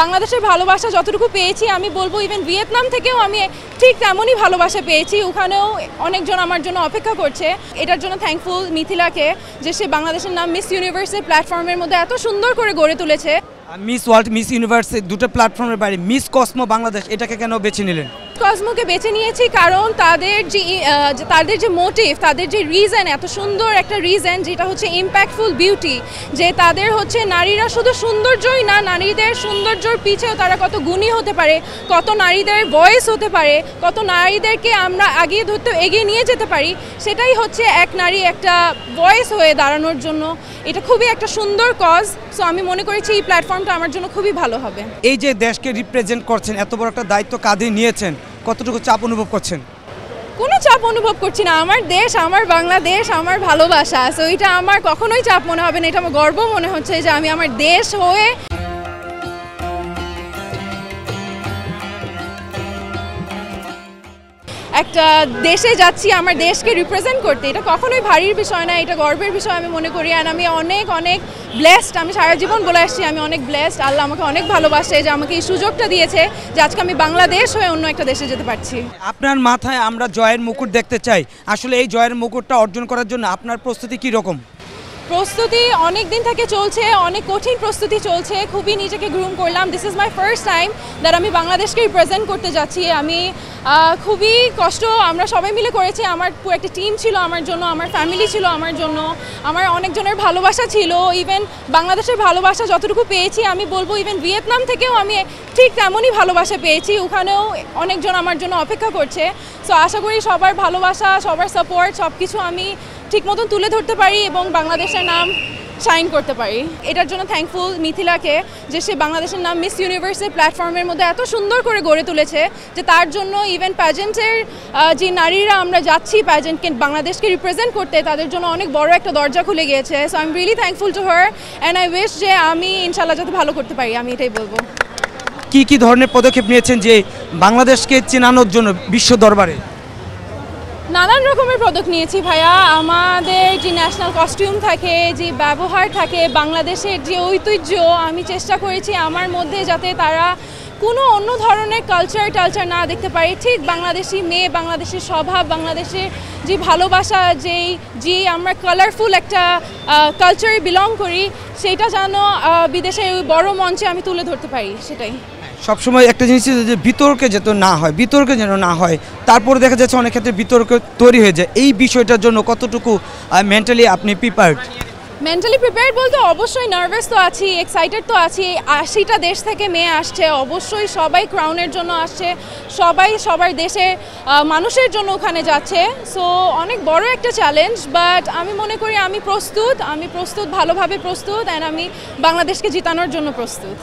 বাংলাদেশের ভালোবাসা যতটুকু পেয়েছি আমি বলবো ইভেন ভিয়েতনাম থেকেও আমি ঠিক তেমনই ভালোবাসা পেয়েছি। ওখানেও অনেকজন আমার জন্য অপেক্ষা করছে। এটার জন্য থ্যাঙ্কফুল মিথিলাকে যে সে বাংলাদেশের নাম মিস ইউনিভার্সের প্ল্যাটফর্মের মধ্যে এত সুন্দর করে গড়ে তুলেছে। মিস ওয়ার্ল্ড, মিস ইউনিভার্স দুটো প্ল্যাটফর্মের বাইরে মিস কসমো বাংলাদেশ এটাকে কেন বেছে নিলেন? কসমোকে বেছে নিয়েছি কারণ তাদের যে মোটিভ, তাদের যে রিজন, এত সুন্দর একটা রিজন যেটা হচ্ছে ইম্প্যাক্টফুল বিউটি, যে তাদের হচ্ছে নারীরা শুধু সৌন্দর্যই না, নারীদের সৌন্দর্যর পিছেও তারা কত গুণী হতে পারে, কত নারীদের ভয়েস হতে পারে, কত নারীদেরকে আমরা এগিয়ে নিয়ে যেতে পারি, সেটাই হচ্ছে এক নারী একটা ভয়েস হয়ে দাঁড়ানোর জন্য। এটা খুবই একটা সুন্দর কজ। সো আমি মনে করেছি এই প্ল্যাটফর্মটা আমার জন্য খুবই ভালো হবে। এই যে দেশকে রিপ্রেজেন্ট করছেন, এত বড় একটা দায়িত্ব কাঁধে নিয়েছেন, কতটুকু চাপ অনুভব করছেন? কোনো চাপ অনুভব করছি না। আমার দেশ, আমার বাংলাদেশ, আমার ভালোবাসা। সো এটা আমার কখনোই চাপ মনে হবে না, এটা আমার গর্ব মনে হচ্ছে যে আমি আমার দেশ হয়ে একটা দেশে যাচ্ছি, আমার দেশকে রিপ্রেজেন্ট করতে। এটা কখনোই ভারীর বিষয় না, এটা গর্বের বিষয় আমি মনে করি। অ্যান্ড আমি অনেক অনেক ব্লেসড। আমি সারা জীবন বলে আসছি আমি অনেক ব্লেসড। আল্লাহ আমাকে অনেক ভালোবাসে যে আমাকে এই সুযোগটা দিয়েছে যে আজকে আমি বাংলাদেশ হয়ে অন্য একটা দেশে যেতে পারছি। আপনার মাথায় আমরা জয়ের মুকুট দেখতে চাই। আসলে এই জয়ের মুকুটটা অর্জন করার জন্য আপনার প্রস্তুতি কী রকম? প্রস্তুতি অনেক দিন থেকে চলছে, অনেক কঠিন প্রস্তুতি চলছে। খুবই নিজেকে গ্রুম করলাম। This is my first time that আমি বাংলাদেশকে রিপ্রেজেন্ট করতে যাচ্ছি। আমি খুবই কষ্ট আমরা সবাই মিলে করেছি। আমার পুরো একটা টিম ছিল আমার জন্য, আমার ফ্যামিলি ছিল আমার জন্য, আমার অনেকজনের ভালোবাসা ছিল। ইভেন বাংলাদেশের ভালোবাসা যতটুকু পেয়েছি আমি বলবো ইভেন ভিয়েতনাম থেকেও আমি ঠিক তেমনই ভালোবাসা পেয়েছি। ওখানেও অনেকজন আমার জন্য অপেক্ষা করছে। সো আশা করি সবার ভালোবাসা, সবার সাপোর্ট সব কিছু আমি ঠিক মতন তুলে ধরতে পারি এবং বাংলাদেশের নাম শাইন করতে পারি। এটার জন্য থ্যাঙ্কফুল মিথিলাকে যে সে বাংলাদেশের নাম মিস ইউনিভার্সের প্ল্যাটফর্মের মধ্যে এত সুন্দর করে গড়ে তুলেছে, যে তার জন্য ইভেন প্যাজেন্টের যে নারীরা আমরা যাচ্ছি প্যাজেন্টকে বাংলাদেশকে রিপ্রেজেন্ট করতে, তাদের জন্য অনেক বড় একটা দরজা খুলে গিয়েছে। So I am really thankful to her and I wish যে আমি ইনশাল্লাহ যাতে ভালো করতে পারি, আমি এটাই বলবো। কি ধরনের পদক্ষেপ নিয়েছেন যে বাংলাদেশকে চেনানোর জন্য বিশ্ব দরবারে? নানান রকমের পদক নিয়েছি ভাইয়া। আমাদের যে ন্যাশনাল কস্টিউম থাকে, যে ব্যবহার থাকে, বাংলাদেশের যে ঐতিহ্য, আমি চেষ্টা করেছি আমার মধ্যে যাতে তারা কোনো অন্য ধরনের টালচার না দেখতে পারে। ঠিক বাংলাদেশি মেয়ে, বাংলাদেশের স্বভাব, বাংলাদেশের যে ভালোবাসা, যে আমরা কালারফুল একটা কালচারে বিলং করি, সেইটা যেন বিদেশের ওই বড় মঞ্চে আমি তুলে ধরতে পারি, সেটাই। সবসময় একটা জিনিস যে বিতর্কে যেন না হয়, তারপরে দেখা যাচ্ছে অনেক ক্ষেত্রে বিতর্ক তৈরি হয়ে যায়। এই বিষয়টার জন্য কতটুকু মেন্টালি আপনি প্রিপেয়ার্ড? মেন্টালি প্রিপেয়ার্ড বলতে অবশ্যই নার্ভাস তো আছি, এক্সাইটেড তো আছি। 80টা দেশ থেকে মেয়ে আসছে, অবশ্যই সবাই ক্রাউনের জন্য আসছে, সবাই সবার দেশের মানুষের জন্য ওখানে যাচ্ছে। সো অনেক বড় একটা চ্যালেঞ্জ, বাট আমি মনে করি আমি প্রস্তুত, ভালোভাবে প্রস্তুত, অ্যান্ড আমি বাংলাদেশকে জিতানোর জন্য প্রস্তুত।